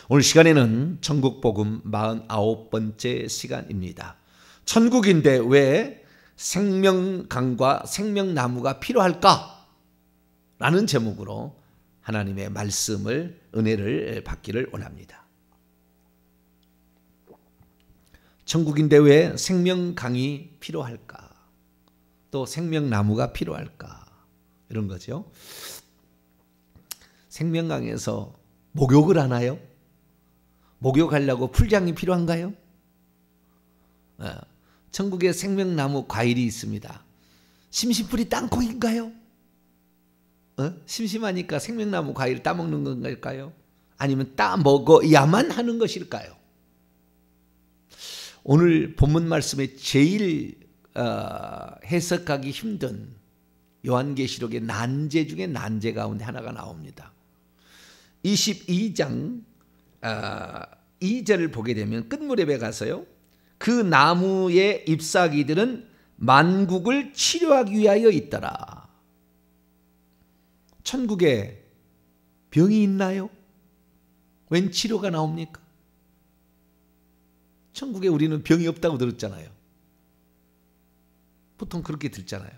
오늘 시간에는 천국복음 49번째 시간입니다. 천국인데 왜 생명강과 생명나무가 필요할까? 라는 제목으로 하나님의 말씀을, 은혜를 받기를 원합니다. 천국인데 왜 생명강이 필요할까? 또 생명나무가 필요할까? 이런 거죠. 생명강에서 목욕을 하나요? 목욕하려고 풀장이 필요한가요? 천국에 생명나무 과일이 있습니다. 심심풀이 땅콩인가요? 심심하니까 생명나무 과일을 따먹는 건가요? 아니면 따먹어야만 하는 것일까요? 오늘 본문 말씀에 제일 해석하기 힘든 요한계시록의 난제 중에 난제 가운데 하나가 나옵니다. 22장 2절을 보게 되면 끝무렵에 가서요, 그 나무의 잎사귀들은 만국을 치료하기 위하여 있더라. 천국에 병이 있나요? 웬 치료가 나옵니까? 천국에 우리는 병이 없다고 들었잖아요. 보통 그렇게 듣잖아요.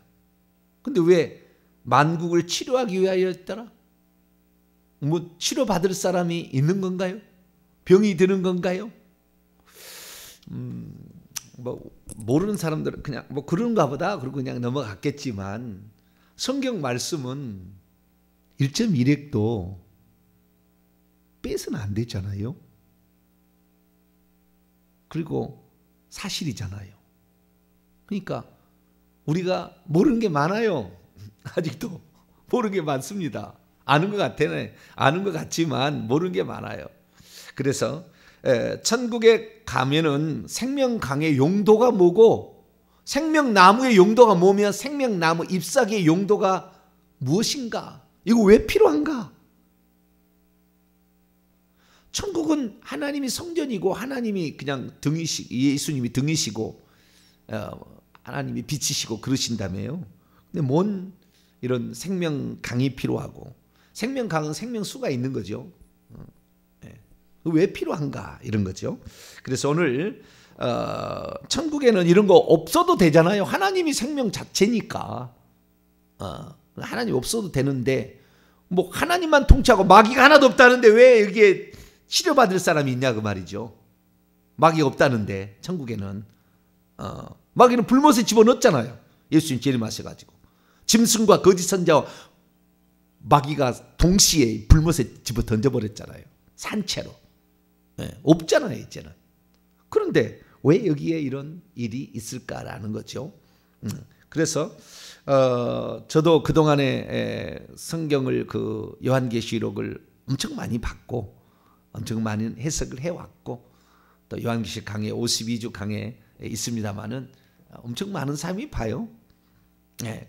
근데 왜 만국을 치료하기 위하여 있더라? 뭐 치료받을 사람이 있는 건가요? 병이 드는 건가요? 뭐 모르는 사람들은 그냥 뭐 그런가 보다 그러고 그냥 넘어갔겠지만, 성경 말씀은 1.1핵도 빼서는 안 되잖아요. 그리고 사실이잖아요. 그러니까 우리가 모르는 게 많아요. 아직도 모르는 게 많습니다. 아는 것 같아요. 아는 것 같지만 모르는 게 많아요. 그래서 천국에 가면은 생명강의 용도가 뭐고, 생명나무의 용도가 뭐며, 생명나무 잎사귀의 용도가 무엇인가? 이거 왜 필요한가? 천국은 하나님이 성전이고 하나님이 그냥 예수님이 등이시고 하나님이 빛이시고 그러신다며요. 근데 뭔 이런 생명강이 필요하고, 생명강은 생명수가 있는 거죠. 왜 필요한가? 이런 거죠. 그래서 오늘 천국에는 이런 거 없어도 되잖아요. 하나님이 생명 자체니까. 하나님 없어도 되는데, 뭐 하나님만 통치하고 마귀가 하나도 없다는데 왜 여기에 치료받을 사람이 있냐 그 말이죠. 마귀가 없다는데 천국에는 마귀는 불못에 집어넣었잖아요. 예수님 재림하셔가지고 짐승과 거짓 선자와 마귀가 동시에 불못에 집어 던져버렸잖아요. 산채로. 없잖아요 이제는. 그런데 왜 여기에 이런 일이 있을까라는 거죠. 그래서 저도 그동안에 성경을, 그 요한계시록을 엄청 많이 봤고 엄청 많은 해석을 해왔고, 또 요한계시록 강해 52주 강해 있습니다마는 엄청 많은 사람이 봐요.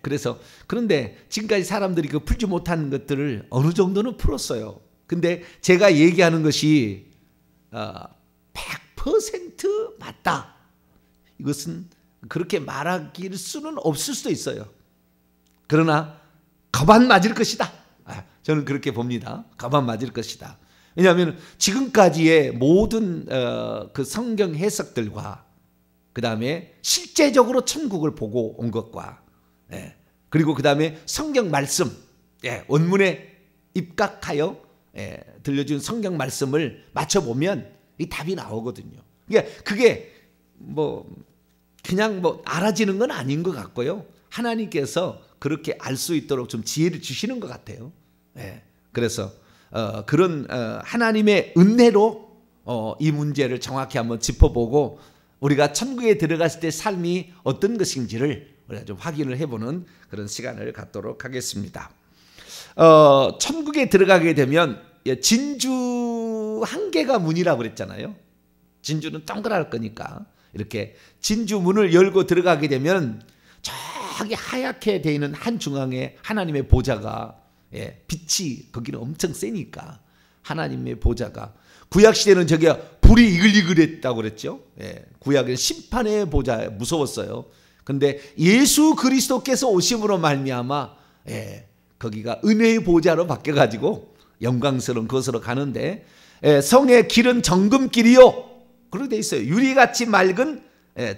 그래서 그런데 지금까지 사람들이 그 풀지 못한 것들을 어느 정도는 풀었어요. 근데 제가 얘기하는 것이 100% 맞다, 이것은 그렇게 말하길 수는 없을 수도 있어요. 그러나 가반 맞을 것이다. 저는 그렇게 봅니다. 가반 맞을 것이다. 왜냐하면 지금까지의 모든 그 성경 해석들과 그 다음에 실제적으로 천국을 보고 온 것과, 그리고 그 다음에 성경 말씀, 원문에 입각하여 들려준 성경 말씀을 맞춰보면 이 답이 나오거든요. 그러니까 그게 뭐 그냥 뭐 알아지는 건 아닌 것 같고요. 하나님께서 그렇게 알 수 있도록 좀 지혜를 주시는 것 같아요. 그래서 그런 하나님의 은혜로 이 문제를 정확히 한번 짚어보고, 우리가 천국에 들어갔을 때 삶이 어떤 것인지를 우리가 좀 확인을 해보는 그런 시간을 갖도록 하겠습니다. 천국에 들어가게 되면 진주 한 개가 문이라고 그랬잖아요. 진주는 동그랄 거니까 이렇게 진주 문을 열고 들어가게 되면 저기 하얗게 되어 있는 한 중앙에 하나님의 보좌가, 빛이 거기는 엄청 세니까 하나님의 보좌가, 구약시대는 저기가 불이 이글이글했다고 그랬죠. 구약은 심판의 보좌, 무서웠어요. 근데 예수 그리스도께서 오심으로 말미암아 거기가 은혜의 보좌로 바뀌어가지고 영광스러운 그것으로 가는데, 성의 길은 정금길이요. 그렇게 돼 있어요. 유리같이 맑은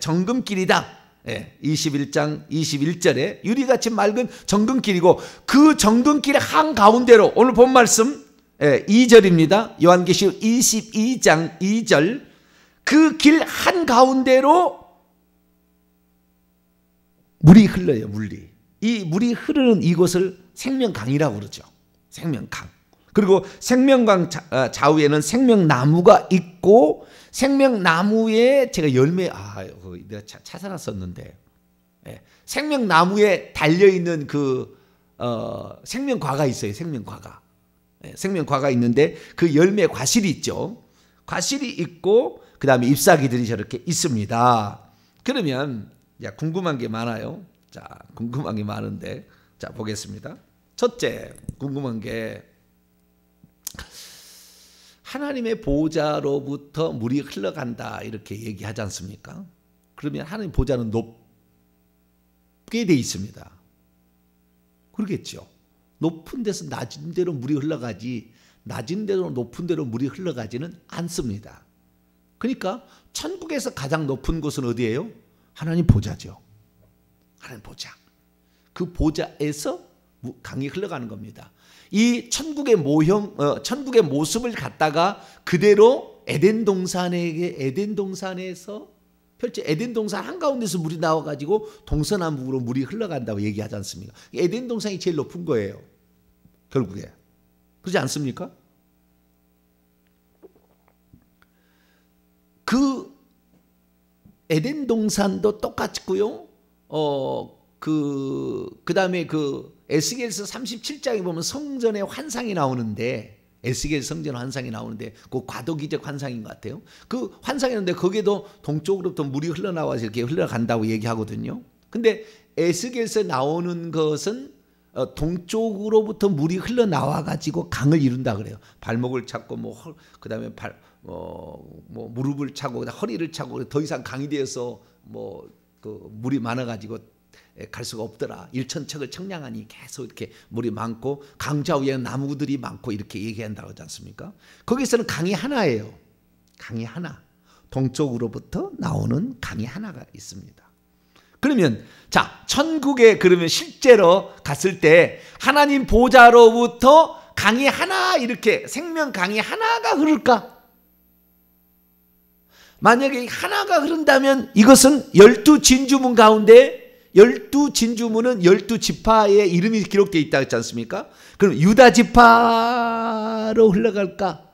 정금길이다. 21장 21절에 유리같이 맑은 정금길이고 그 정금길의 한가운데로 오늘 본 말씀 2절입니다. 요한계시록 22장 2절 그 길 한가운데로 물이 흘러요. 이 물이 흐르는 이곳을 생명강이라고 그러죠. 생명강. 그리고 생명강 좌우에는 생명나무가 있고 생명나무에 제가 열매 내가 찾아놨었는데 생명나무에 달려있는 그 생명과가 있어요. 생명과가 있는데 그 열매 과실이 있죠. 과실이 있고 그 다음에 잎사귀들이 저렇게 있습니다. 그러면 궁금한 게 많아요. 자, 궁금한 게 많은데 자 보겠습니다. 첫째 궁금한 게 하나님의 보좌로부터 물이 흘러간다 이렇게 얘기하지 않습니까? 그러면 하나님 보좌는 높게 돼 있습니다. 그러겠죠. 높은 데서 낮은 데로 물이 흘러가지 낮은 데로 높은 데로 물이 흘러가지는 않습니다. 그러니까 천국에서 가장 높은 곳은 어디예요? 하나님 보좌죠. 하나님 보좌. 그 보좌에서 강이 흘러가는 겁니다. 이 천국의 천국의 모습을 갖다가 그대로 에덴 동산에서 에덴 동산 한가운데서 물이 나와가지고 동서남북으로 물이 흘러간다고 얘기하지 않습니까? 에덴 동산이 제일 높은 거예요. 결국에. 그렇지 않습니까? 그 에덴 동산도 똑같고요. 그 다음에 에스겔서 37장에 보면 성전의 환상이 나오는데 에스겔 성전 환상이 나오는데 그 과도기적 환상인 것 같아요. 그 환상이었는데 거기에도 동쪽으로부터 물이 흘러나와서 이렇게 흘러간다고 얘기하거든요. 근데 에스겔서 나오는 것은 동쪽으로부터 물이 흘러나와 가지고 강을 이룬다 그래요. 발목을 찾고 그다음에 무릎을 차고 허리를 차고 더 이상 강이 되어서 물이 많아 가지고 갈 수가 없더라. 일천척을 청량하니 계속 이렇게 물이 많고 강 좌우에 나무들이 많고 이렇게 얘기한다고 하지 않습니까? 거기서는 강이 하나예요. 강이 하나. 동쪽으로부터 나오는 강이 하나가 있습니다. 그러면 자, 천국에 그러면 실제로 갔을 때 하나님 보좌로부터 강이 하나 이렇게 생명 강이 하나가 흐를까? 만약에 하나가 흐른다면 이것은 12진주문 가운데 12진주문은 12지파의 이름이 기록되어 있다고 했지 않습니까? 그럼 유다 지파로 흘러갈까?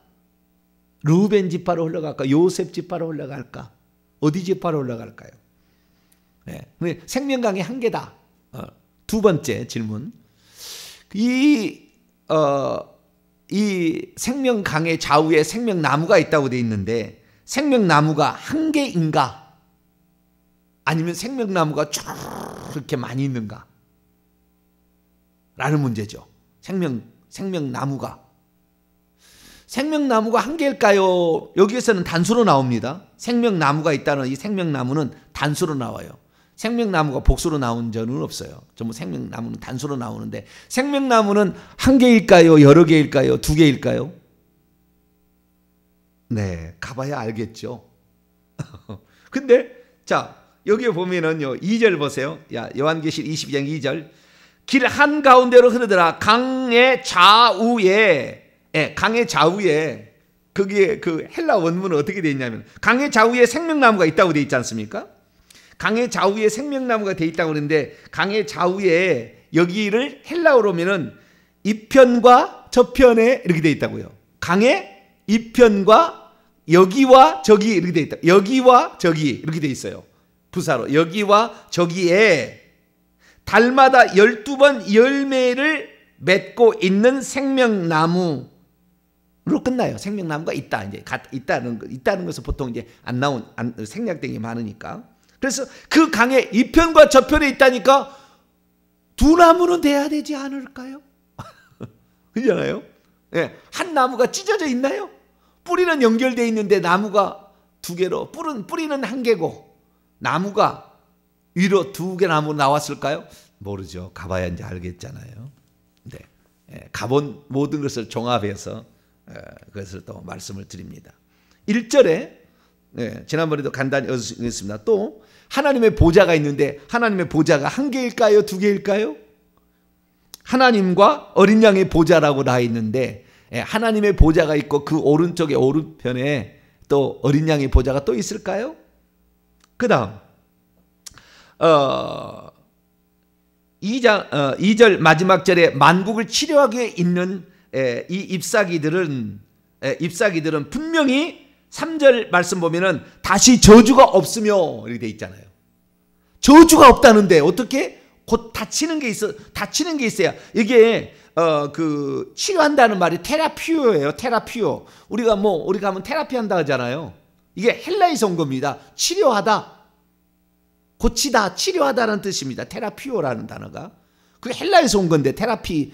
루벤 지파로 흘러갈까? 요셉 지파로 흘러갈까? 어디 지파로 흘러갈까요? 네. 생명강이 한 개다. 두 번째 질문. 이 생명강의 좌우에 생명나무가 있다고 되어 있는데 생명나무가 한 개인가? 아니면 생명나무가 쭉 이렇게 많이 있는가? 라는 문제죠. 생명나무가 한 개일까요? 여기에서는 단수로 나옵니다. 생명나무가 있다는 이 생명나무는 단수로 나와요. 생명나무가 복수로 나온 적은 없어요. 전부 생명나무는 단수로 나오는데 생명나무는 한 개일까요? 여러 개일까요? 두 개일까요? 네, 가봐야 알겠죠. 근데 자, 여기에 보면은요 2절 보세요. 요한계시록 22장 2절 길 한가운데로 흐르더라. 강의 좌우에 거기에 그 헬라 원문은 어떻게 되어 있냐면 강의 좌우에 생명나무가 있다고 되어 있지 않습니까? 강의 좌우에 생명나무가 되어 있다고 그러는데 강의 좌우에 여기를 헬라어로 하면은 이편과 저편에 이렇게 되어 있다고요. 강의 이편과 여기와 저기 이렇게 되어 있다. 여기와 저기 이렇게 되어 있어요. 부사로 여기와 저기에 달마다 12번 열매를 맺고 있는 생명나무로 끝나요. 생명나무가 있다. 이제 있다는 것은 보통 이제 안 나온 생략된 게 많으니까. 그래서 그 강의 이편과 저편에 있다니까 두 나무는 돼야 되지 않을까요? 그렇잖아요. 네, 한 나무가 찢어져 있나요? 뿌리는 연결되어 있는데 나무가 두 개로 뿌리는 한 개고 나무가 위로 두 개 나무 나왔을까요? 모르죠. 가봐야 이제 알겠잖아요. 네, 가본 모든 것을 종합해서 그것을 또 말씀을 드립니다. 1절에 지난번에도 간단히 읽었습니다. 또 하나님의 보좌가 있는데 하나님의 보좌가 한 개일까요? 두 개일까요? 하나님과 어린 양의 보좌라고 나와 있는데 하나님의 보좌가 있고 그 오른쪽에 오른편에 또 어린 양의 보좌가 또 있을까요? 그 다음 2절 마지막 절에 만국을 치료하기 위해 있는 이 잎사귀들은 분명히 3절 말씀 보면은 다시 저주가 없으며 이렇게 돼 있잖아요. 저주가 없다는데 어떻게? 곧 다치는 게 있어야 이게 그 치료한다는 말이 테라피오예요. 테라피오. 우리가 하면 테라피 한다 하잖아요. 이게 헬라에서 온 겁니다. 치료하다, 고치다, 치료하다라는 뜻입니다. 테라피오라는 단어가. 그게 헬라에서 온 건데 테라피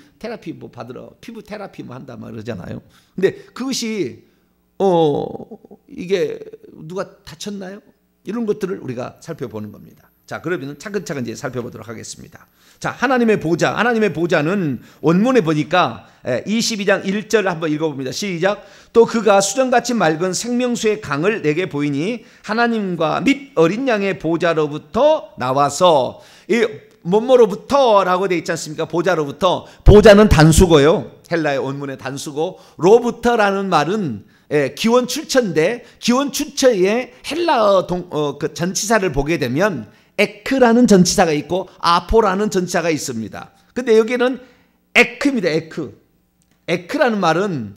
뭐 받으러 피부 테라피 뭐 한다 막 그러잖아요. 근데 그것이 이게 누가 다쳤나요? 이런 것들을 우리가 살펴보는 겁니다. 자, 그러면 차근차근 이제 살펴보도록 하겠습니다. 자, 하나님의 보좌는 원문에 보니까 22장 1절 한번 읽어봅니다. 시작. 또 그가 수정같이 맑은 생명수의 강을 내게 보이니 하나님과 및 어린 양의 보좌로부터 나와서 이 뭐뭐로부터라고 되어 있지 않습니까? 보좌로부터. 보좌는 단수고요. 헬라의 원문의 단수고 로부터라는 말은 기원 출처인데 기원 출처의 헬라어 그 전치사를 보게 되면 에크라는 전치사가 있고 아포라는 전치사가 있습니다. 근데 여기는 에크입니다. 에크라는 말은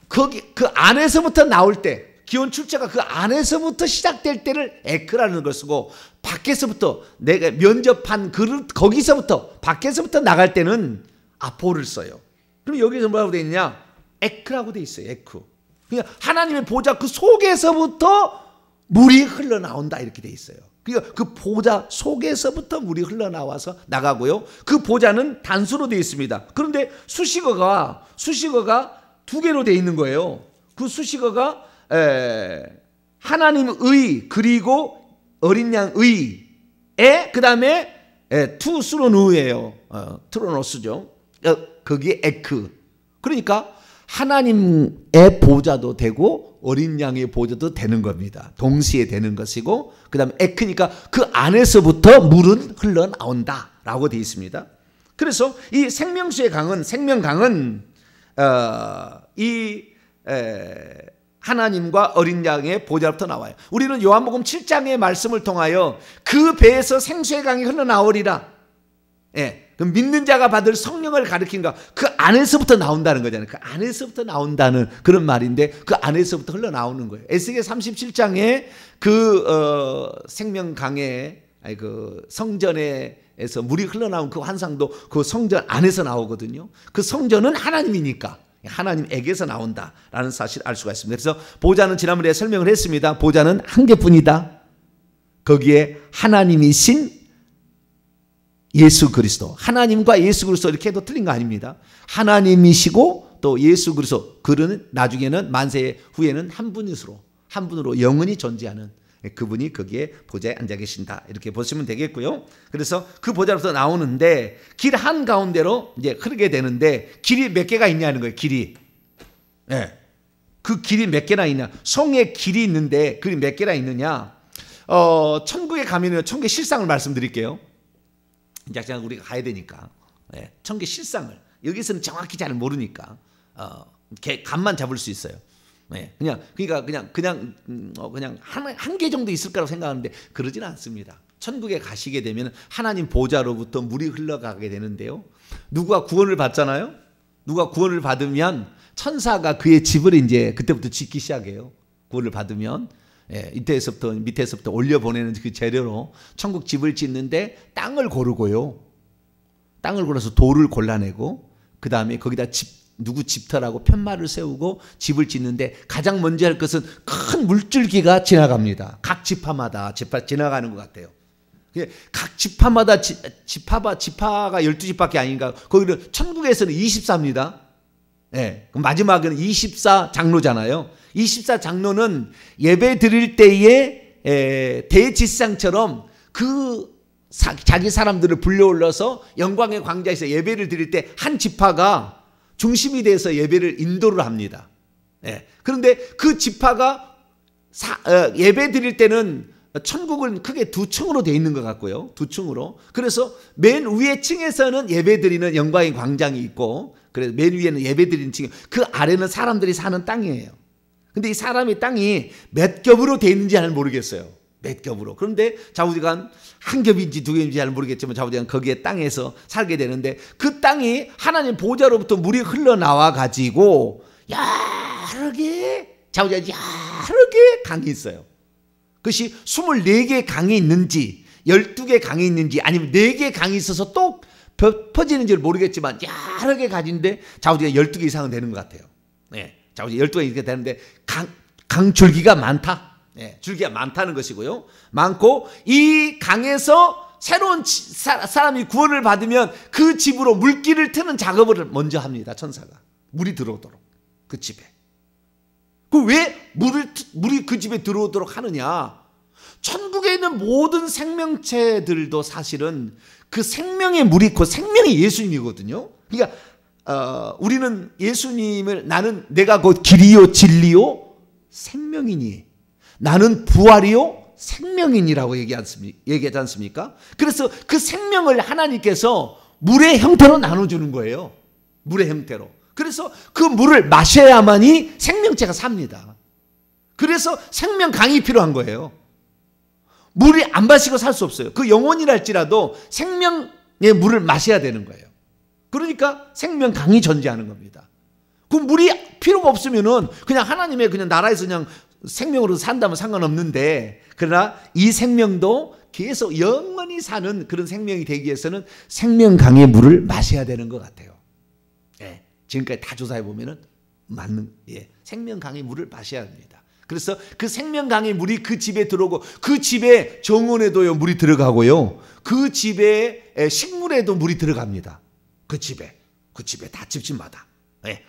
거기 그 안에서부터 나올 때 기원 출처가 그 안에서부터 시작될 때를 에크라는 걸 쓰고 밖에서부터 내가 면접한 거기서부터 밖에서부터 나갈 때는 아포를 써요. 그럼 여기서 뭐라고 되어 있느냐? 에크라고 되어 있어요. 에크. 그러니까 하나님의 보좌 그 속에서부터 물이 흘러나온다 이렇게 되어 있어요. 그러니까 그 보좌 속에서부터 물이 흘러나와서 나가고요. 그 보좌는 단수로 되어 있습니다. 그런데 수식어가 두 개로 되어 있는 거예요. 그 수식어가 하나님의 그리고 어린 양의 그 다음에 투스로누예요. 트로노스죠. 거기에 에크. 그러니까 하나님의 보좌도 되고 어린 양의 보좌도 되는 겁니다. 동시에 되는 것이고 그 다음에 에크니까 그 안에서부터 물은 흘러나온다라고 되어 있습니다. 그래서 이 생명수의 강은 하나님과 어린 양의 보좌로부터 나와요. 우리는 요한복음 7장의 말씀을 통하여 그 배에서 생수의 강이 흘러나오리라. 그 믿는 자가 받을 성령을 가리킨가 그 안에서부터 나온다는 거잖아요. 그 안에서부터 나온다는 그런 말인데 그 안에서부터 흘러나오는 거예요. 에스겔 37장에 그 생명강의 그 성전에서 물이 흘러나온 그 환상도 그 성전 안에서 나오거든요. 그 성전은 하나님이니까 하나님에게서 나온다라는 사실을 알 수가 있습니다. 그래서 보좌는 지난번에 설명을 했습니다. 보좌는 한 개뿐이다. 거기에 하나님이신 예수 그리스도, 하나님과 예수 그리스도 이렇게 해도 틀린 거 아닙니다. 하나님이시고 또 예수 그리스도, 그는 나중에는 만세 후에는 한 분으로 영원히 존재하는 그분이 거기에 보좌에 앉아 계신다. 이렇게 보시면 되겠고요. 그래서 그 보좌로부터 나오는데 길 한가운데로 이제 흐르게 되는데 길이 몇 개가 있냐는 거예요. 길이. 그 길이 몇 개나 있냐. 성의 길이 있는데 그게 몇 개나 있느냐. 천국에 가면은 천국의 실상을 말씀드릴게요. 이제 우리가 가야 되니까 천국의 실상을 여기서는 정확히 잘 모르니까 감만 잡을 수 있어요. 그러니까 그냥 한 개 정도 있을 거라고 생각하는데 그러지는 않습니다. 천국에 가시게 되면 하나님 보좌로부터 물이 흘러가게 되는데요. 누가 구원을 받잖아요. 누가 구원을 받으면 천사가 그의 집을 이제 그때부터 짓기 시작해요. 구원을 받으면. 밑에서부터 올려보내는 그 재료로 천국 집을 짓는데 땅을 고르고요. 땅을 골라서 돌을 골라내고 그 다음에 거기다 누구 집터라고 편말을 세우고 집을 짓는데 가장 먼저 할 것은 큰 물줄기가 지나갑니다. 각 지파마다 지나가는 것 같아요. 각 지파마다 지파가 12지파밖에 아닌가. 거기는 천국에서는 24입니다. 마지막은 24장로잖아요. 24장로는 예배 드릴 때에 대지상처럼 자기 사람들을 불러올려서 영광의 광자에서 예배를 드릴 때 한 지파가 중심이 돼서 예배를 인도를 합니다. 예. 그런데 그 지파가 예배 드릴 때는 천국은 크게 두 층으로 되어 있는 것 같고요. 두 층으로. 그래서 맨 위에 층에서는 예배 드리는 영광의 광장이 있고, 그래서 맨 위에는 예배 드리는 층, 그 아래는 사람들이 사는 땅이에요. 근데 이 사람의 땅이 몇 겹으로 되어 있는지 잘 모르겠어요. 몇 겹으로. 그런데 자우지간 한 겹인지 두 겹인지 잘 모르겠지만 자우지간 거기에 땅에서 살게 되는데, 그 땅이 하나님 보좌로부터 물이 흘러나와 가지고 여러 개, 자우지간 여러 개 강이 있어요. 그것이 24개 강이 있는지 12개 강이 있는지 아니면 4개 강이 있어서 또 퍼지는지를 모르겠지만 여러 개 가지는데 자우지간 12개 이상은 되는 것 같아요. 네, 자우지간 12개 이렇게 되는데 강 줄기가 많다. 네, 줄기가 많다는 것이고요. 많고 이 강에서 새로운 사람이 구원을 받으면 그 집으로 물길을 트는 작업을 먼저 합니다. 천사가. 물이 들어오도록 그 집에. 왜 물이 그 집에 들어오도록 하느냐? 천국에 있는 모든 생명체들도 사실은 그 생명의 물이 그 생명이 예수님이거든요. 그러니까 우리는 예수님을 내가 곧 길이요 진리요 생명이니 나는 부활이요 생명이니라고 얘기하지 않습니까? 그래서 그 생명을 하나님께서 물의 형태로 나눠주는 거예요. 물의 형태로. 그래서 그 물을 마셔야만이 생명체가 삽니다. 그래서 생명강이 필요한 거예요. 물이 안 마시고 살 수 없어요. 그 영혼이랄지라도 생명의 물을 마셔야 되는 거예요. 그러니까 생명강이 존재하는 겁니다. 그 물이 필요가 없으면은 그냥 하나님의 그냥 나라에서 그냥 생명으로 산다면 상관없는데, 그러나 이 생명도 계속 영원히 사는 그런 생명이 되기 위해서는 생명강의 물을 마셔야 되는 것 같아요. 예. 지금까지 다 조사해 보면은 맞는, 생명강의 물을 마셔야 합니다. 그래서 그 생명강의 물이 그 집에 들어오고, 그 집에 정원에도 물이 들어가고요, 그 집에 식물에도 물이 들어갑니다. 그 집에 다 집집마다.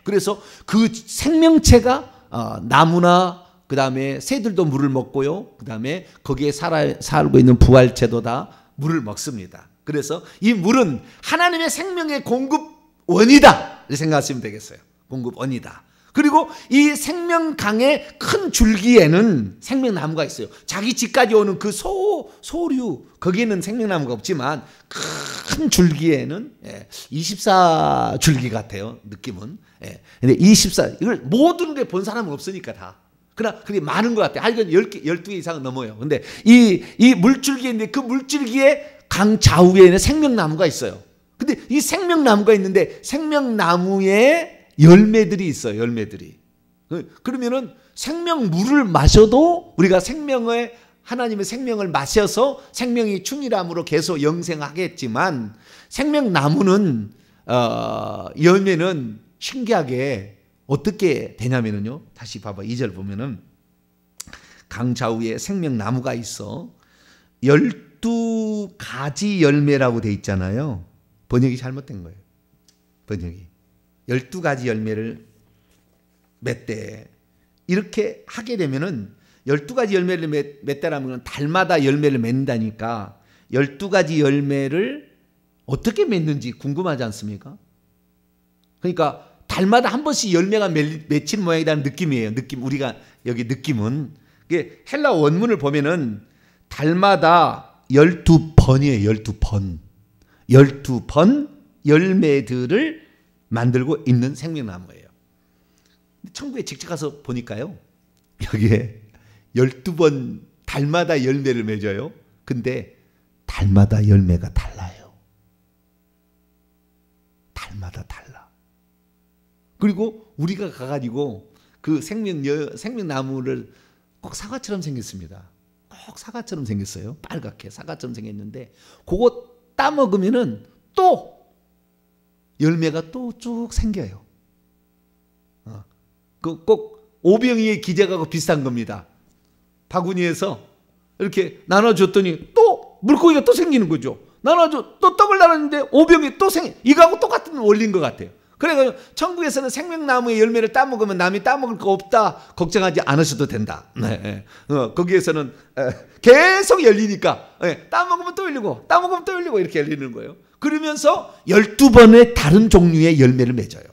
그래서 그 생명체가 나무나 그 다음에 새들도 물을 먹고요, 그 다음에 거기에 살고 있는 부활체도 다 물을 먹습니다. 그래서 이 물은 하나님의 생명의 공급원이다 이렇게 생각하시면 되겠어요. 공급원이다. 그리고 이 생명강의 큰 줄기에는 생명나무가 있어요. 자기 집까지 오는 그 소류, 거기에는 생명나무가 없지만 큰 줄기에는 24줄기 같아요, 느낌은. 근데 24, 이걸 모든 데 본 사람은 없으니까 다. 그러나 그게 많은 것 같아요. 하여간 12개 이상은 넘어요. 근데 이 물줄기인데, 그 물줄기에 강 좌우에는 생명나무가 있어요. 근데 이 생명나무가 있는데 생명나무에 열매들이 있어요. 열매들이. 그러면은 생명물을 마셔도 우리가 하나님의 생명을 마셔서 생명이 충일함으로 계속 영생하겠지만, 생명나무는 열매는 신기하게 어떻게 되냐면요, 다시 봐봐. 2절 보면은 강 좌우에 생명나무가 있어 12가지 열매라고 돼 있잖아요. 번역이 잘못된 거예요. 번역이 12가지 열매를 맺대. 이렇게 하게 되면은 12가지 열매를 맺다라면 달마다 열매를 맺는다니까 12가지 열매를 어떻게 맺는지 궁금하지 않습니까? 그러니까 달마다 한 번씩 열매가 맺힌 모양이라는 느낌이에요. 우리가 여기 느낌은. 이게 헬라 원문을 보면은 달마다 12번이에요. 12번. 12번 열매들을 만들고 있는 생명나무예요. 천국에 직접 가서 보니까요, 여기에 12번 달마다 열매를 맺어요. 근데 달마다 열매가 달라요. 달마다 달라. 그리고 우리가 가가지고 그 생명나무를 꼭 사과처럼 생겼습니다. 꼭 사과처럼 생겼어요. 빨갛게 사과처럼 생겼는데, 그거 따먹으면은 또 열매가 또 쭉 생겨요. 꼭 오병이의 기적하고 비슷한 겁니다. 바구니에서 이렇게 나눠줬더니 또 물고기가 또 생기는 거죠. 또 떡을 나눴는데 오병이 또 이거하고 똑같은 원리인 것 같아요. 그래서 천국에서는 생명나무의 열매를 따먹으면 남이 따먹을 거 없다 걱정하지 않으셔도 된다. 거기에서는 계속 열리니까 따먹으면 또 열리고 따먹으면 또 열리고 이렇게 열리는 거예요. 그러면서 12번의 다른 종류의 열매를 맺어요.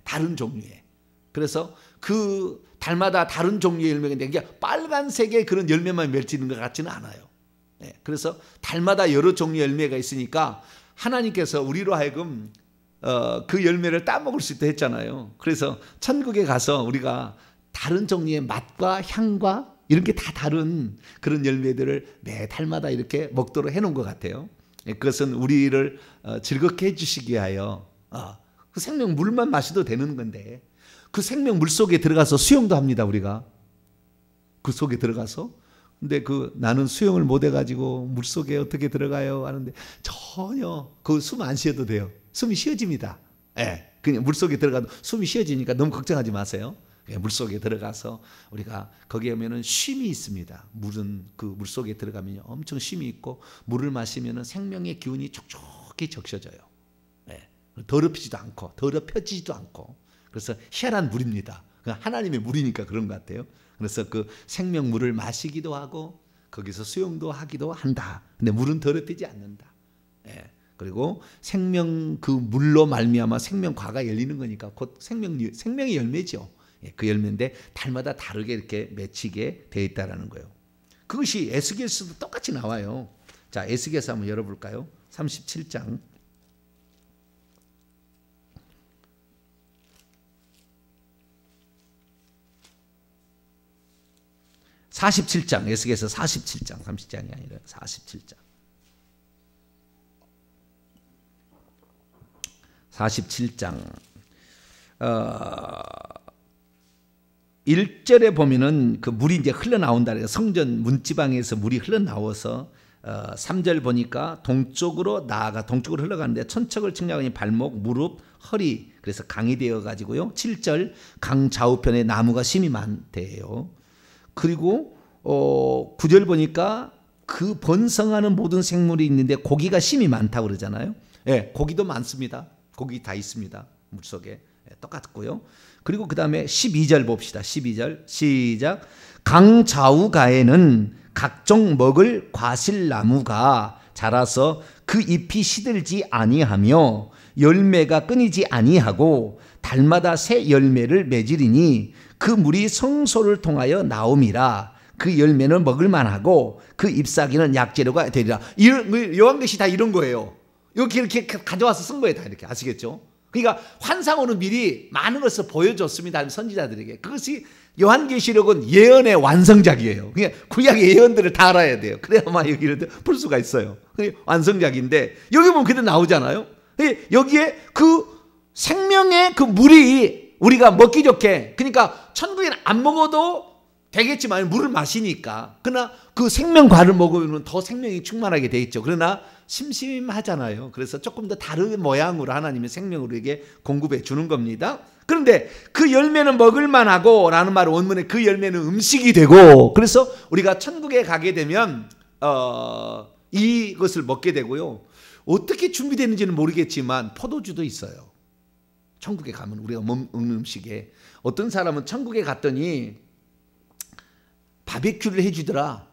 다른 종류의. 그래서 그 달마다 다른 종류의 열매가 있는데 이게 빨간색의 그런 열매만 맺히는 것 같지는 않아요. 그래서 달마다 여러 종류의 열매가 있으니까 하나님께서 우리로 하여금 그 열매를 따먹을 수 있다 했잖아요. 그래서 천국에 가서 우리가 다른 종류의 맛과 향과 이런 게 다 다른 그런 열매들을 매 달마다 이렇게 먹도록 해놓은 것 같아요. 그것은 우리를 즐겁게 해주시기 위하여 그 생명 물만 마셔도 되는 건데 그 생명 물 속에 들어가서 수영도 합니다. 우리가 그 속에 들어가서. 근데 나는 수영을 못 해가지고 물 속에 어떻게 들어가요 하는데 전혀 그 숨 안 쉬어도 돼요. 숨이 쉬어집니다. 그냥 물 속에 들어가도 숨이 쉬어지니까 너무 걱정하지 마세요. 물 속에 들어가서 우리가 거기에 오면은 쉼이 있습니다. 물은 그 물 속에 들어가면 엄청 쉼이 있고 물을 마시면은 생명의 기운이 촉촉히 적셔져요. 더럽히지도 않고 더럽혀지지도 않고 그래서 희한한 물입니다. 하나님의 물이니까 그런 것 같아요. 그래서 그 생명물을 마시기도 하고 거기서 수영도 하기도 한다. 근데 물은 더럽히지 않는다. 그리고 생명 그 물로 말미암아 생명과가 열리는 거니까 곧 생명의 열매죠. 그 열매인데 달마다 다르게 이렇게 맺히게 되어 있다라는 거예요. 그것이 에스겔서도 똑같이 나와요. 자, 에스겔서 한번 열어볼까요? 37장. 47장, 에스겔서 47장, 30장이 아니라 47장. 47장 1절에 보면은 그 물이 이제 흘러나온다. 성전 문지방에서 물이 흘러나와서 3절 보니까 동쪽으로 흘러가는데 천척을 측량하니 발목, 무릎, 허리 그래서 강이 되어 가지고요. 7절 강 좌우편에 나무가 심이 많대요. 그리고 9절 보니까 그 번성하는 모든 생물이 있는데 고기가 심이 많다고 그러잖아요. 고기도 많습니다. 고기 다 있습니다. 물속에. 똑같고요. 그리고 그 다음에 12절 봅시다. 12절 시작. 강 좌우가에는 각종 먹을 과실나무가 자라서 그 잎이 시들지 아니하며 열매가 끊이지 아니하고 달마다 새 열매를 맺으리니 그 물이 성소를 통하여 나옴이라. 그 열매는 먹을만하고 그 잎사귀는 약재료가 되리라. 요한계시 다 이런 거예요. 이렇게 가져와서 쓴 거예요. 다 이렇게 아시겠죠? 그러니까 환상으로 미리 많은 것을 보여줬습니다. 선지자들에게. 그것이 요한계시록은 예언의 완성작이에요. 그러니까 구약의 예언들을 다 알아야 돼요. 그래야만 여기를 풀 수가 있어요. 완성작인데 여기 보면 그대로 나오잖아요. 여기에 그 생명의 그 물이 우리가 먹기 좋게, 그러니까 천국에는 안 먹어도 되겠지만 물을 마시니까, 그러나 그 생명과를 먹으면 더 생명이 충만하게 돼 있죠. 그러나 심심하잖아요. 그래서 조금 더 다른 모양으로 하나님의 생명을 우리에게 공급해 주는 겁니다. 그런데 그 열매는 먹을만하고 라는 말 원문에 그 열매는 음식이 되고, 그래서 우리가 천국에 가게 되면 이것을 먹게 되고요. 어떻게 준비되는지는 모르겠지만 포도주도 있어요. 천국에 가면 우리가 먹는 음식에. 어떤 사람은 천국에 갔더니 바베큐를 해주더라.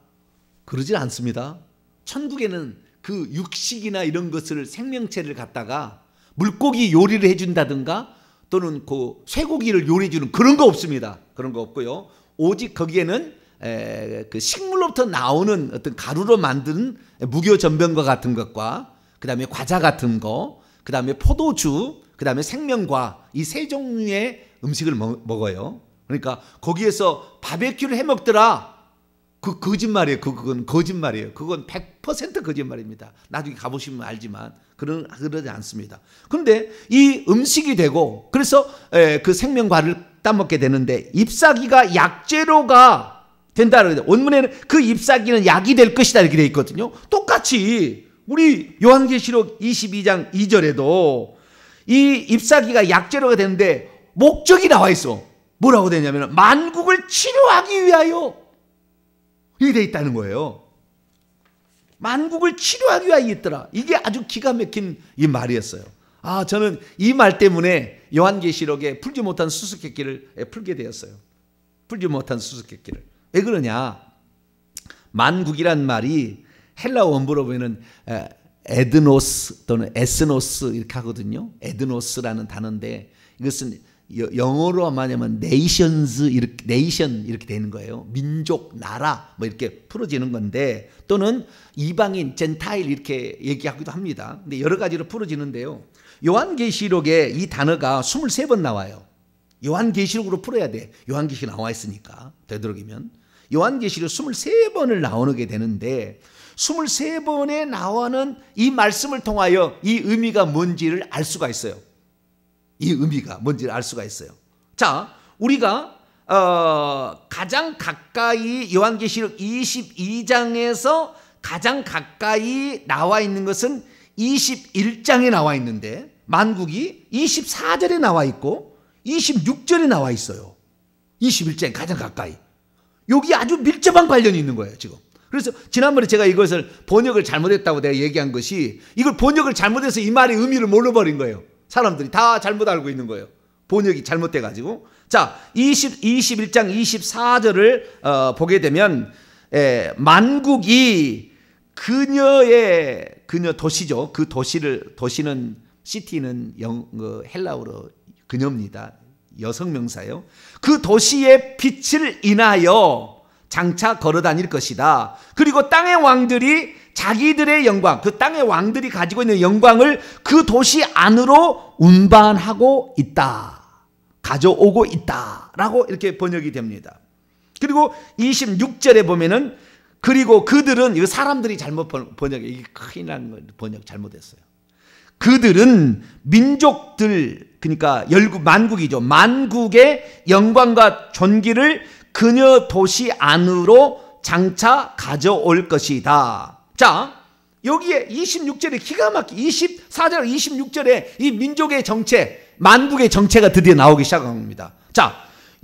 그러질 않습니다. 천국에는 그 육식이나 이런 것을 생명체를 갖다가 물고기 요리를 해준다든가 또는 그 쇠고기를 요리해주는 그런 거 없습니다. 그런 거 없고요. 오직 거기에는 그 식물로부터 나오는 어떤 가루로 만든 무교전병과 같은 것과 그 다음에 과자 같은 거, 그 다음에 포도주, 그 다음에 생명과 이 세 종류의 음식을 먹어요. 그러니까 거기에서 바베큐를 해 먹더라. 그 거짓말이에요. 그건 거짓말이에요. 그건 100% 거짓말입니다. 나중에 가보시면 알지만 그러지 않습니다. 그런데 이 음식이 되고, 그래서 그 생명과를 따먹게 되는데 잎사귀가 약재료가 된다는 거예요. 원문에는 그 잎사귀는 약이 될 것이다 이렇게 돼 있거든요. 똑같이 우리 요한계시록 22장 2절에도 이 잎사귀가 약재료가 되는데 목적이 나와 있어. 뭐라고 되냐면 만국을 치료하기 위하여 이게 돼 있다는 거예요. 만국을 치료하기 위하여 있더라. 이게 아주 기가 막힌 이 말이었어요. 저는 이 말 때문에 요한계시록에 풀지 못한 수수께끼를 풀게 되었어요. 풀지 못한 수수께끼를. 왜 그러냐? 만국이란 말이 헬라 원어로 보면 에드노스 또는 에스노스 이렇게 하거든요. 에드노스라는 단어인데 이것은 영어로 말하면 nations 이렇게 nation 이렇게 되는 거예요. 민족, 나라 뭐 이렇게 풀어지는 건데 또는 이방인, 젠타일 이렇게 얘기하기도 합니다. 근데 여러 가지로 풀어지는데요. 요한계시록에 이 단어가 23번 나와요. 요한계시록으로 풀어야 돼. 요한계시록 나와 있으니까 되도록이면 요한계시록 23번을 나오게 되는데 23번에 나오는 이 말씀을 통하여 이 의미가 뭔지를 알 수가 있어요. 이 의미가 뭔지를 알 수가 있어요. 자, 우리가 가장 가까이 요한계시록 22장에서 가장 가까이 나와 있는 것은 21장에 나와 있는데 만국이 24절에 나와 있고 26절에 나와 있어요. 21장에 가장 가까이. 여기 아주 밀접한 관련이 있는 거예요, 지금. 그래서 지난번에 제가 이것을 번역을 잘못했다고 내가 얘기한 것이 이걸 번역을 잘못해서 이 말의 의미를 몰라버린 거예요. 사람들이 다 잘못 알고 있는 거예요. 번역이 잘못돼가지고. 자, 21장 24절을 보게 되면 만국이 그녀 도시죠. 그 도시는 시티는 헬라어로 그녀입니다. 여성 명사예요. 그 도시의 빛을 인하여 장차 걸어다닐 것이다. 그리고 땅의 왕들이 자기들의 영광, 그 땅의 왕들이 가지고 있는 영광을 그 도시 안으로 운반하고 있다. 가져오고 있다. 라고 이렇게 번역이 됩니다. 그리고 26절에 보면은 그리고 그들은, 이거 사람들이 잘못 번역해. 이게 큰일 난 번역 잘못했어요. 그들은 민족들, 그러니까 만국이죠. 만국의 영광과 존귀를 그녀 도시 안으로 장차 가져올 것이다. 자, 여기에 26절에 기가 막히게 24절 26절에 이 민족의 정체, 만국의 정체가 드디어 나오기 시작한 겁니다. 자,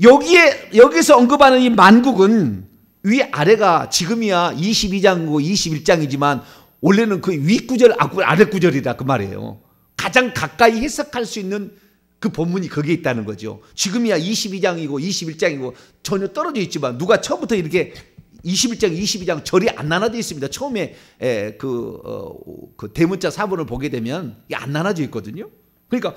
여기서 언급하는 이 만국은 위아래가 지금이야 22장이고 21장이지만 원래는 그 윗구절, 아랫구절이다 그 말이에요. 가장 가까이 해석할 수 있는 그 본문이 거기에 있다는 거죠. 지금이야 22장이고 21장이고 전혀 떨어져 있지만 누가 처음부터 이렇게 21장, 22장 절이 안 나눠져 있습니다. 처음에 그 대문자 사본을 보게 되면 이게 안 나눠져 있거든요. 그러니까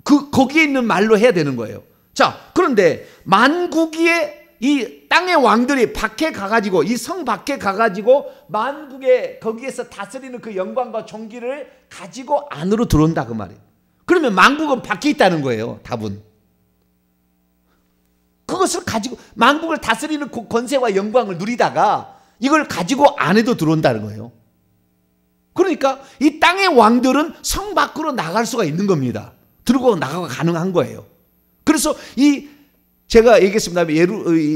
거기에 있는 말로 해야 되는 거예요. 자, 그런데 만국의 이 땅의 왕들이 밖에 가가지고 이 성 밖에 가가지고 만국의 거기에서 다스리는 그 영광과 존귀를 가지고 안으로 들어온다 그 말이에요. 그러면 만국은 밖에 있다는 거예요. 답은. 그것을 가지고 만국을 다스리는 그 권세와 영광을 누리다가 이걸 가지고 안에도 들어온다는 거예요. 그러니까 이 땅의 왕들은 성 밖으로 나갈 수가 있는 겁니다. 들고 나가가 가능한 거예요. 그래서 제가 얘기했습니다.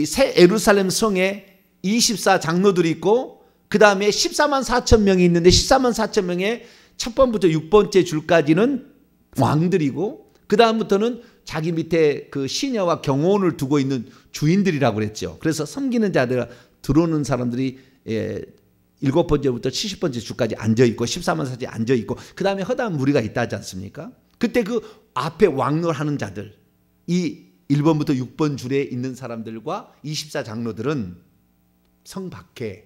새 예루살렘 성에 24장로들이 있고 그 다음에 14만 4천 명이 있는데 14만 4천 명의 첫 번부터 6번째 줄까지는 왕들이고 그 다음부터는 자기 밑에 그 시녀와 경호원을 두고 있는 주인들이라고 그랬죠. 그래서 섬기는 자들 들어오는 사람들이 7번째부터 70번째 줄까지 앉아있고 14만 4천이 앉아있고 그 다음에 허다한 무리가 있다 하지 않습니까? 그때 그 앞에 왕노하는 자들 이 1번부터 6번 줄에 있는 사람들과 24장로들은 성 밖에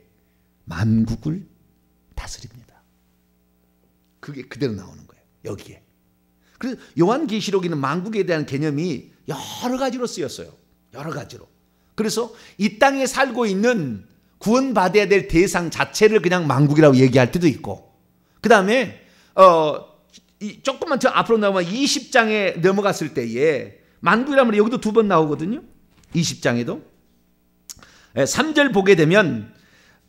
만국을 다스립니다. 그게 그대로 나오는 거예요. 여기에. 그래서 요한계시록에는 만국에 대한 개념이 여러 가지로 쓰였어요. 여러 가지로. 그래서 이 땅에 살고 있는 구원받아야 될 대상 자체를 그냥 만국이라고 얘기할 때도 있고 그 다음에 조금만 더 앞으로 나오면 20장에 넘어갔을 때에 만국이라면 여기도 2번 나오거든요. 20장에도 3절 보게 되면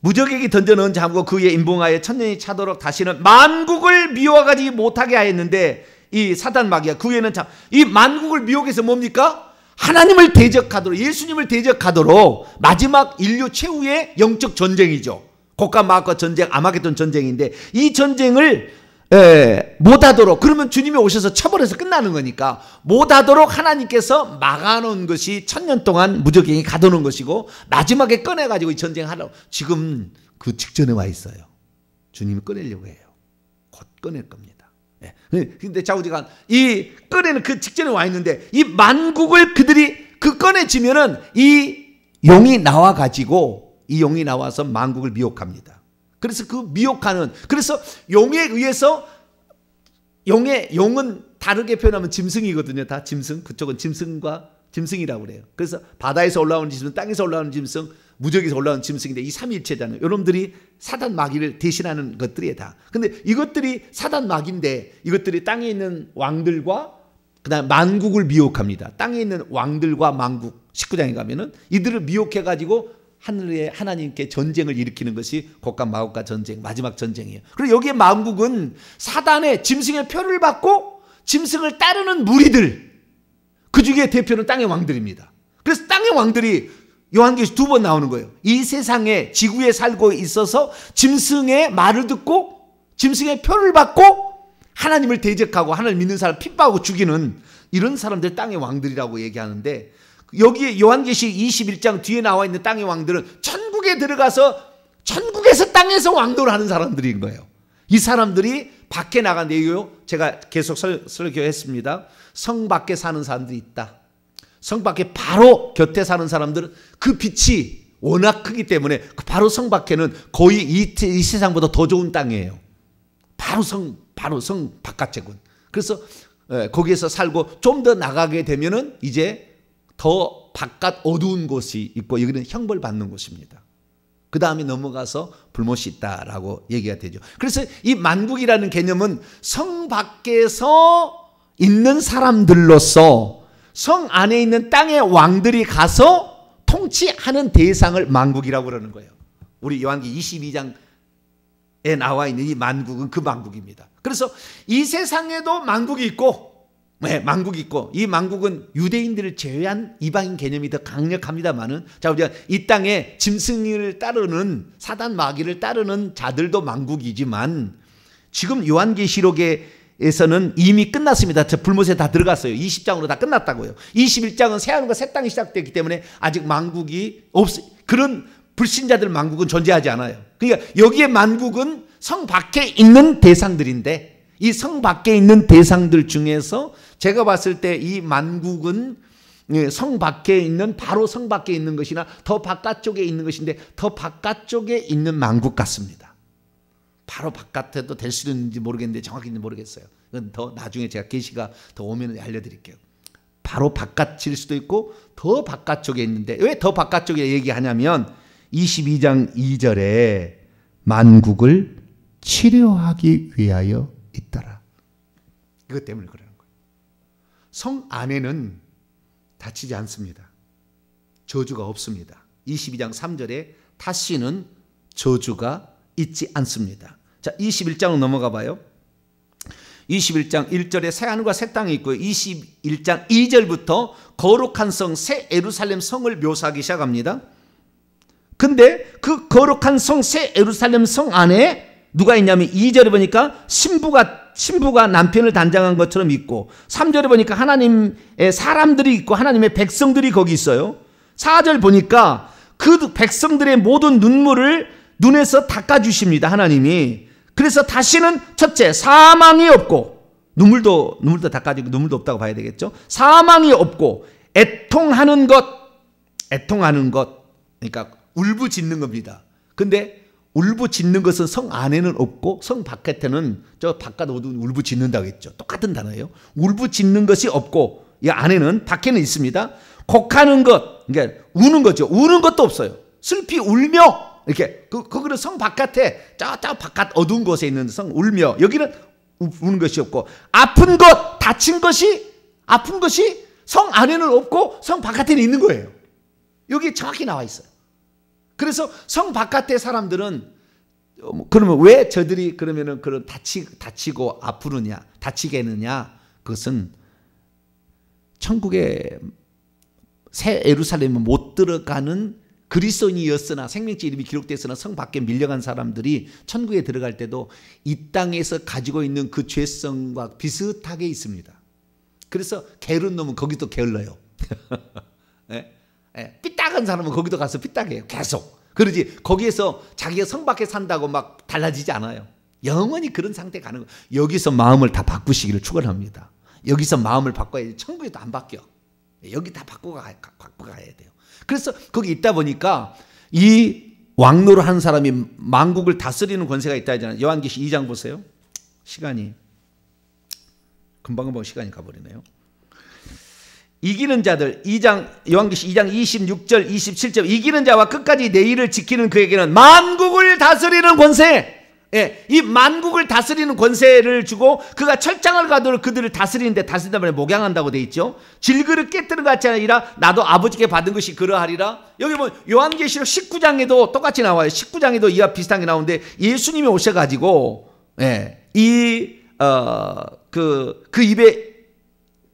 무적에게 던져넣은 자고 그의 인봉하에 천년이 차도록 다시는 만국을 미워하지 못하게 하였는데 이 사단 마귀가 그 후에는 이 만국을 미혹해서 뭡니까? 하나님을 대적하도록 예수님을 대적하도록 마지막 인류 최후의 영적 전쟁이죠. 곡과 마귀과 전쟁, 아마겟돈 전쟁인데 이 전쟁을 못하도록 그러면 주님이 오셔서 처벌해서 끝나는 거니까 못하도록 하나님께서 막아놓은 것이 1000년 동안 무적행이 가둬놓은 것이고 마지막에 꺼내가지고 이 전쟁하려고 지금 그 직전에 와 있어요. 주님이 꺼내려고 해요. 곧 꺼낼 겁니다. 근데 좌우지간 이 꺼내는 그 직전에 와 있는데 이 만국을 그들이 꺼내지면은 이 용이 나와가지고 이 용이 나와서 만국을 미혹합니다. 그래서 그 미혹하는 그래서 용에 의해서 용은 다르게 표현하면 짐승이거든요. 다 짐승. 그쪽은 짐승이라고 그래요. 그래서 바다에서 올라오는 짐승, 땅에서 올라오는 짐승, 무적에서 올라오는 짐승인데 이 삼위일체잖아요. 여러분들이 사단 마귀를 대신하는 것들이에요 다. 근데 이것들이 사단 마귀인데 이것들이 땅에 있는 왕들과 그다음 만국을 미혹합니다. 땅에 있는 왕들과 만국 19장에 가면은 이들을 미혹해가지고 하늘에 하나님께 전쟁을 일으키는 것이 곡과 마곡과 전쟁, 마지막 전쟁이에요. 그리고 여기에 만국은 사단의 짐승의 표를 받고 짐승을 따르는 무리들, 그 중에 대표는 땅의 왕들입니다. 그래서 땅의 왕들이 요한계시 2번 나오는 거예요. 이 세상에 지구에 살고 있어서 짐승의 말을 듣고 짐승의 표를 받고 하나님을 대적하고 하나님을 믿는 사람을 핍박하고 죽이는 이런 사람들 땅의 왕들이라고 얘기하는데, 여기에 요한계시 21장 뒤에 나와 있는 땅의 왕들은 천국에 들어가서 천국에서 땅에서 왕도를 하는 사람들인 거예요. 이 사람들이 밖에 나간데, 이거요 제가 계속 설교했습니다. 성 밖에 사는 사람들이 있다. 성 밖에 바로 곁에 사는 사람들은 그 빛이 워낙 크기 때문에 바로 성 밖에는 거의 이 세상보다 더 좋은 땅이에요. 바로 성 바깥쪽은. 그래서 거기에서 살고 좀 더 나가게 되면은 이제 더 바깥 어두운 곳이 있고 여기는 형벌 받는 곳입니다. 그 다음에 넘어가서 불못이 있다라고 얘기가 되죠. 그래서 이 만국이라는 개념은 성 밖에서 있는 사람들로서 성 안에 있는 땅의 왕들이 가서 통치하는 대상을 만국이라고 그러는 거예요. 우리 요한기 22장에 나와 있는 이 만국은 그 만국입니다. 그래서 이 세상에도 만국이 있고, 만국이 있고, 이 만국은 유대인들을 제외한 이방인 개념이 더 강력합니다만은, 자, 우리가 이 땅에 짐승을 따르는 사단 마귀를 따르는 자들도 만국이지만, 지금 요한계시록에서는 이미 끝났습니다. 저 불못에 다 들어갔어요. 20장으로 다 끝났다고요. 21장은 새하늘과 새 땅이 시작됐기 때문에 아직 만국이 그런 불신자들 만국은 존재하지 않아요. 그러니까 여기에 만국은 성 밖에 있는 대상들인데, 이 성 밖에 있는 대상들 중에서 제가 봤을 때 이 만국은 성 밖에 있는, 바로 성 밖에 있는 것이나 더 바깥쪽에 있는 것인데 더 바깥쪽에 있는 만국 같습니다. 바로 바깥에도 될 수 있는지 모르겠는데 정확히는 모르겠어요. 그건 더 나중에 제가 계시가 더 오면 알려드릴게요. 바로 바깥일 수도 있고 더 바깥쪽에 있는데, 왜 더 바깥쪽에 얘기하냐면 22장 2절에 만국을 치료하기 위하여 있더라. 이것 때문에 그러는 거예요. 성 안에는 다치지 않습니다. 저주가 없습니다. 22장 3절에 다시는 저주가 있지 않습니다. 자, 21장으로 넘어가 봐요. 21장 1절에 새하늘과 새 땅이 있고요. 21장 2절부터 거룩한 성 새 예루살렘 성을 묘사하기 시작합니다. 근데 그 거룩한 성 새 예루살렘 성 안에 누가 있냐면 2절에 보니까 신부가 남편을 단장한 것처럼 있고, 3절에 보니까 하나님의 사람들이 있고 하나님의 백성들이 거기 있어요. 4절 보니까 그 백성들의 모든 눈물을 눈에서 닦아주십니다, 하나님이. 그래서 다시는 첫째 사망이 없고, 눈물도 닦아주고 눈물도 없다고 봐야 되겠죠. 사망이 없고 애통하는 것, 그러니까 울부짖는 겁니다. 근데 울부짖는 것은 성 안에는 없고 성 바깥에는, 저 바깥 어두운 울부짖는다고 했죠. 똑같은 단어예요. 울부짖는 것이 없고 이 안에는, 밖에는 있습니다. 곡하는 것, 그러니까 우는 거죠. 우는 것도 없어요. 슬피 울며, 이렇게 거기는 성 바깥에 저 바깥 어두운 곳에 있는 성 울며, 여기는 우는 것이 없고, 아픈 것, 다친 것이, 아픈 것이 성 안에는 없고 성 바깥에는 있는 거예요. 여기 정확히 나와 있어요. 그래서 성 바깥의 사람들은, 그러면 왜 저들이 그러면은 그런 다치고 아프느냐, 다치게 했느냐? 그것은 천국의 새 예루살렘에 못 들어가는 그리스도인이었으나, 생명체 이름이 기록됐으나 성 밖에 밀려간 사람들이 천국에 들어갈 때도 이 땅에서 가지고 있는 그 죄성과 비슷하게 있습니다. 그래서 게으른 놈은 거기도 게을러요. 네? 삐딱한 사람은 거기도 가서 삐딱해요. 계속. 그러지 거기에서 자기가 성 밖에 산다고 막 달라지지 않아요. 영원히 그런 상태에 가는 거예요. 여기서 마음을 다 바꾸시기를 축원합니다. 여기서 마음을 바꿔야지 천국에도 안 바뀌어. 여기 다 바꾸고 가야 돼요. 그래서 거기 있다 보니까 이 왕노를 하는 사람이 만국을 다스리는 권세가 있다 하잖아요. 요한계시 2장 보세요. 시간이 금방금방 시간이 가버리네요. 이기는 자들, 요한계시 2장 26절 27절, 이기는 자와 끝까지 내 일을 지키는 그에게는 만국을 다스리는 권세, 이 만국을 다스리는 권세를 주고 그가 철장을 가도록 그들을 다스리는데, 다스린다는 말에 목양한다고 돼 있죠. 질그릇 깨뜨는 것 같이 아니라 나도 아버지께 받은 것이 그러하리라. 여기 뭐 요한계시록 19장에도 똑같이 나와요. 19장에도 이와 비슷한 게 나오는데, 예수님이 오셔가지고 그 입에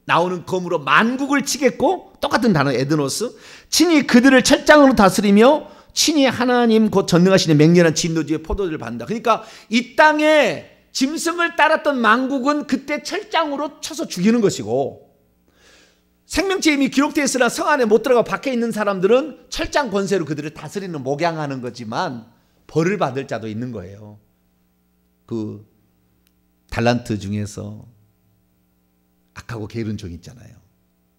나오는 검으로 만국을 치겠고, 똑같은 단어 에드노스, 친히 그들을 철장으로 다스리며 친히 하나님 곧 전능하시는 맹렬한 진노주의 포도주를 받는다. 그러니까 이 땅에 짐승을 따랐던 만국은 그때 철장으로 쳐서 죽이는 것이고, 생명체 이미 기록되어 있으나 성 안에 못 들어가 밖에 있는 사람들은 철장 권세로 그들을 다스리는 목양하는 거지만 벌을 받을 자도 있는 거예요. 그 달란트 중에서 악하고 게으른 종 있잖아요.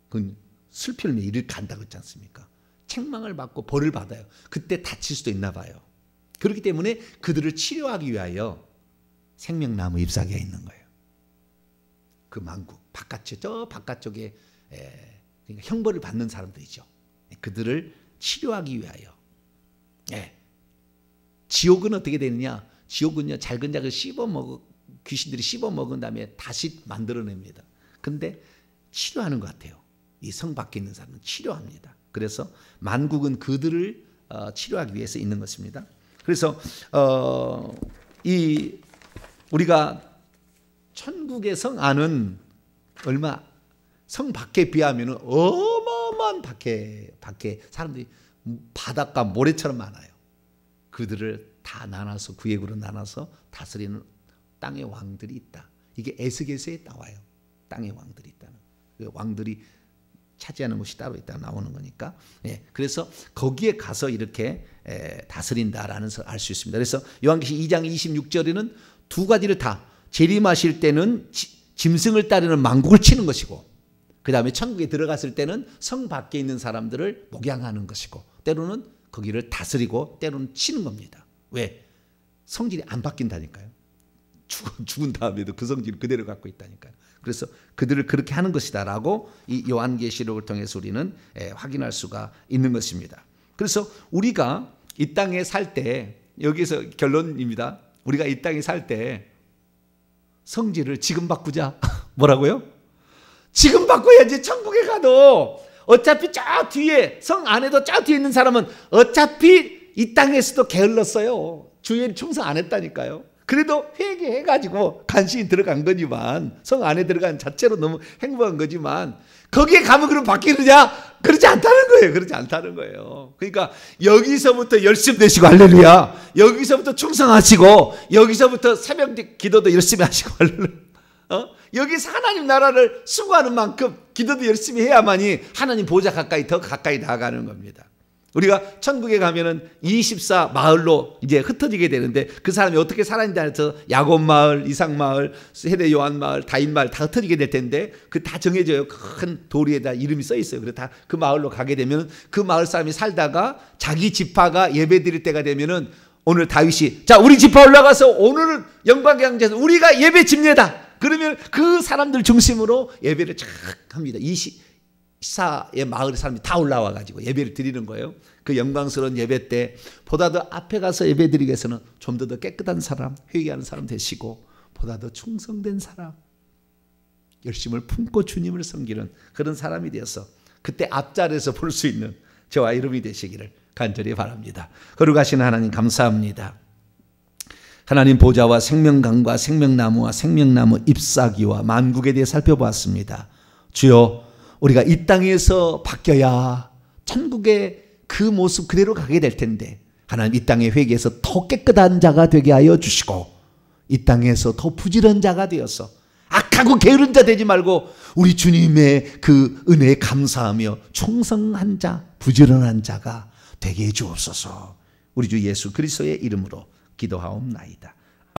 그 슬피를 이를 간다고 했지 않습니까? 책망을 받고 벌을 받아요. 그때 다칠 수도 있나 봐요. 그렇기 때문에 그들을 치료하기 위하여 생명나무 잎사귀가 있는 거예요. 그 만국 저 바깥쪽에 그러니까 형벌을 받는 사람들이죠. 그들을 치료하기 위하여. 지옥은 어떻게 되느냐? 지옥은요, 잘근 작은 귀신들이 씹어먹은 다음에 다시 만들어냅니다. 근데 치료하는 것 같아요. 이 성 밖에 있는 사람은 치료합니다. 그래서 만국은 그들을 치료하기 위해서 있는 것입니다. 그래서 우리가 천국의 성 안은 성 밖에 비하면 어마어마한 밖에 사람들이 바닷가 모래처럼 많아요. 그들을 다 나눠서 구획으로 나눠서 다스리는 땅의 왕들이 있다. 이게 에스겔서에 나와요. 땅의 왕들이 있다는. 왕들이 차지하는 곳이 따로 있다 나오는 거니까. 그래서 거기에 가서 이렇게 다스린다라는 것을 알 수 있습니다. 그래서 요한계시 2장 26절에는 두 가지를 다 재림하실 때는 짐승을 따르는 만국을 치는 것이고, 그 다음에 천국에 들어갔을 때는 성 밖에 있는 사람들을 목양하는 것이고, 때로는 거기를 다스리고 때로는 치는 겁니다. 왜? 성질이 안 바뀐다니까요. 죽은 다음에도 그 성질을 그대로 갖고 있다니까요. 그래서 그들을 그렇게 하는 것이다라고 이 요한계시록을 통해서 우리는 확인할 수가 있는 것입니다. 그래서 우리가 이 땅에 살 때, 여기서 결론입니다. 우리가 이 땅에 살 때 성질을 지금 바꾸자. 뭐라고요? 지금 바꿔야지. 천국에 가도 어차피 저 뒤에, 성 안에도 저 뒤에 있는 사람은 어차피 이 땅에서도 게을렀어요. 주에 충성 안 했다니까요. 그래도 회개해가지고 간신히 들어간 거지만, 성 안에 들어간 자체로 너무 행복한 거지만, 거기에 가면 그럼 바뀌느냐? 그렇지 않다는 거예요. 그렇지 않다는 거예요. 그러니까 여기서부터 열심 내시고 할렐루야. 여기서부터 충성하시고, 여기서부터 새벽 기도도 열심히 하시고 할렐루야. 여기서 하나님 나라를 수고하는 만큼 기도도 열심히 해야만이 하나님 보좌 가까이 더 가까이 나아가는 겁니다. 우리가 천국에 가면은 24 마을로 이제 흩어지게 되는데, 그 사람이 어떻게 살았는지 해서 야곱 마을, 이삭 마을, 세대 요한 마을, 다윗 마을 다 흩어지게 될 텐데, 그 다 정해져요. 큰 도리에다 이름이 써 있어요. 그래서 다 그 마을로 가게 되면, 그 마을 사람이 살다가 자기 지파가 예배 드릴 때가 되면은, 오늘 다윗이 자 우리 지파 올라가서 오늘은 영광의 황제에서 우리가 예배 집례다. 그러면 그 사람들 중심으로 예배를 쫙 합니다. 24의 마을의 사람이 다 올라와 가지고 예배를 드리는 거예요. 그 영광스러운 예배 때 보다 더 앞에 가서 예배 드리기 위해서는 좀 더 깨끗한 사람, 회개하는 사람 되시고, 보다 더 충성된 사람, 열심을 품고 주님을 섬기는 그런 사람이 되어서 그때 앞자리에서 볼 수 있는 저와 여러분이 되시기를 간절히 바랍니다. 거룩하신 하나님 감사합니다. 하나님 보좌와 생명강과 생명나무와 생명나무 잎사귀와 만국에 대해 살펴보았습니다. 주여, 우리가 이 땅에서 바뀌어야 천국의 그 모습 그대로 가게 될 텐데, 하나님 이 땅의 회개에서 더 깨끗한 자가 되게 하여 주시고, 이 땅에서 더 부지런한 자가 되어서 악하고 게으른 자 되지 말고 우리 주님의 그 은혜에 감사하며 충성한 자, 부지런한 자가 되게 해 주옵소서. 우리 주 예수 그리스도의 이름으로 기도하옵나이다.